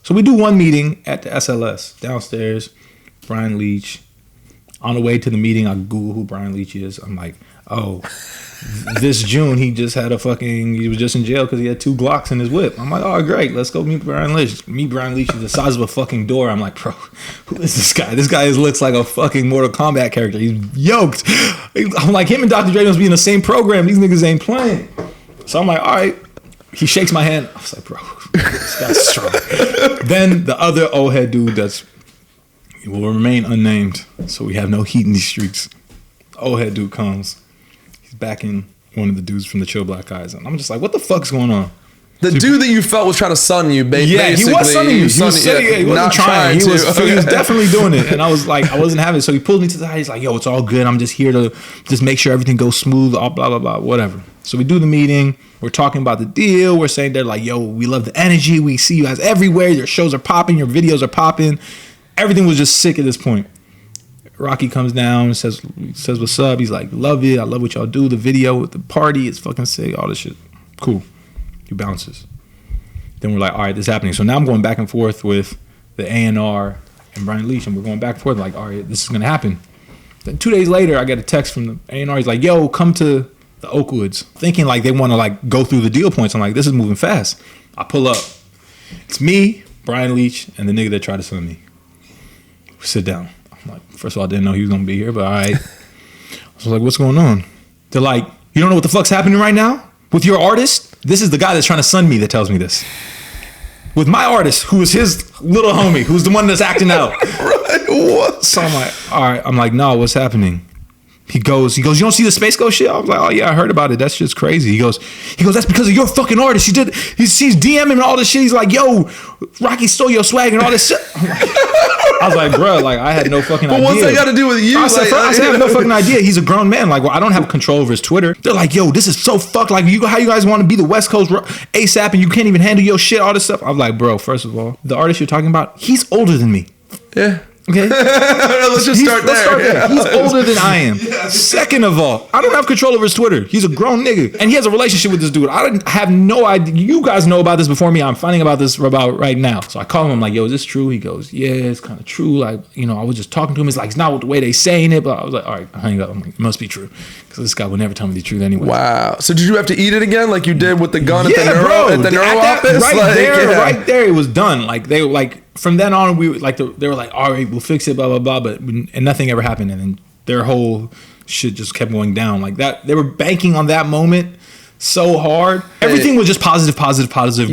So we do one meeting at the SLS downstairs. Brian Leach. On the way to the meeting, I Google who Brian Leach is. I'm like, oh, this June he was just in jail because he had 2 Glocks in his whip. I'm like, oh great, let's go meet Brian Leach. Meet Brian Leach is the size of a fucking door. I'm like, bro, who is this guy? This guy looks like a fucking Mortal Kombat character. He's yoked. I'm like, him and Dr. Dre must be in the same program. These niggas ain't playing. So I'm like, all right. He shakes my hand. I was like, bro, this guy's strong. Then the other old head dude he will remain unnamed, so we have no heat in these streets. Old head dude comes. He's backing one of the dudes from the Chill Black Guys, and I'm just like, what the fuck's going on? The dude that you felt was trying to sun you, basically. Yeah, he was sunning me. He wasn't trying. He was definitely doing it, and I was like, I wasn't having it. So he pulled me to the side. He's like, yo, it's all good. I'm just here to just make sure everything goes smooth. Blah blah blah, whatever. So we do the meeting. We're talking about the deal. We're saying they're like, yo, we love the energy. We see you guys everywhere. Your shows are popping. Your videos are popping. Everything was just sick at this point. Rocky comes down, says what's up. He's like, love it. I love what y'all do. The video with the party, it's fucking sick. All this shit. Cool. He bounces. Then we're like, all right, this is happening. So now I'm going back and forth with the A&R and Brian Leach, and we're going back and forth like, all right, this is going to happen. Then 2 days later, I get a text from the A&R. He's like, yo, come to the Oakwoods. Thinking like they want to like go through the deal points. I'm like, this is moving fast. I pull up. It's me, Brian Leach, and the nigga that tried to sue me. We sit down. I'm like, first of all, I didn't know he was going to be here, but all right. I was like, what's going on? They're like, you don't know what the fuck's happening right now? With your artist? This is the guy that's trying to sun me that tells me this. With my artist, who is his little homie, who's the one that's acting out. Right, what? So I'm like, all right. I'm like, no, what's happening? He goes, you don't see the Space Ghost shit? I was like, oh yeah, I heard about it. That's just crazy. He goes, that's because of your fucking artist. She's DMing and all this shit. He's like, yo, Rocky stole your swag and all this shit. I was like, bro, like I had no fucking idea. But what's that got to do with you? I said, I have no fucking idea. He's a grown man. Like, well, I don't have control over his Twitter. They're like, yo, this is so fucked. Like, how you guys want to be the West Coast ASAP and you can't even handle your shit, all this stuff. I'm like, bro, first of all, the artist you're talking about, he's older than me. Yeah. Okay. Let's start there. He's older than I am. Second of all, I don't have control over his Twitter. He's a grown nigga, and he has a relationship with this dude. I have no idea. You guys know about this before me. I'm finding about this about right now. So I call him. I'm like, yo, is this true? He goes, yeah, it's kind of true. Like, I was just talking to him. It's like, it's not the way they saying it. But I was like, all right, hang up. I'm like, it must be true because this guy would never tell me the truth anyway. Wow. So did you have to eat it again, like you did with the gun at the neuro office? Right there, it was done. Like they like. From then on, we like they were like, all right, we'll fix it, blah blah blah, and nothing ever happened, and then their whole shit just kept going down like that. They were banking on that moment so hard. Everything was just positive,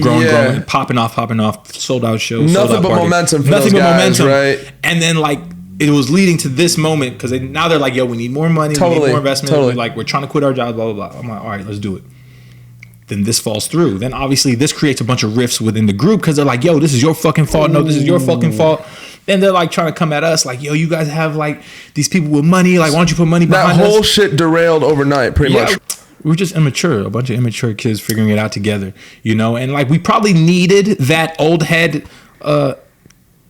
growing, popping off, sold out shows, nothing but momentum for those guys, right? And then like it was leading to this moment because now they're like, yo, we need more money, we need more investment, we're trying to quit our jobs, blah blah blah. I'm like, all right, let's do it. Then this falls through. Then obviously this creates a bunch of rifts within the group because they're like, yo, this is your fucking fault. No, this is your fucking fault. Then they're like trying to come at us like, yo, you guys have like these people with money. Like, why don't you put money behind us? That whole shit derailed overnight, pretty much. We were just immature, a bunch of immature kids figuring it out together, And like we probably needed that old head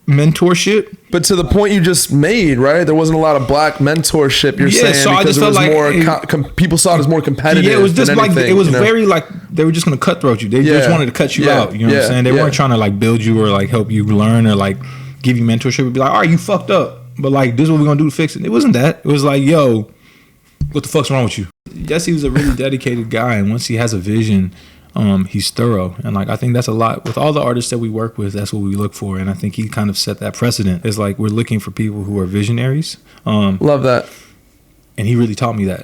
mentorship. But to the point you just made, right? There wasn't a lot of black mentorship, you're saying, so because it was more people saw it as more competitive. Yeah, it was just like it was very like they were just gonna cutthroat you. They just wanted to cut you out. You know what I'm saying? They weren't trying to like build you or like help you learn or like give you mentorship. It'd be like, all right, you fucked up, but like this is what we're gonna do to fix it. It wasn't that. It was like, yo, what the fuck's wrong with you? Yes, he was a really dedicated guy, and once he has a vision, he's thorough. And like I think that's a lot with all the artists that we work with. That's what we look for, and I think he kind of set that precedent. It's like we're looking for people who are visionaries. Love that. And he really taught me that.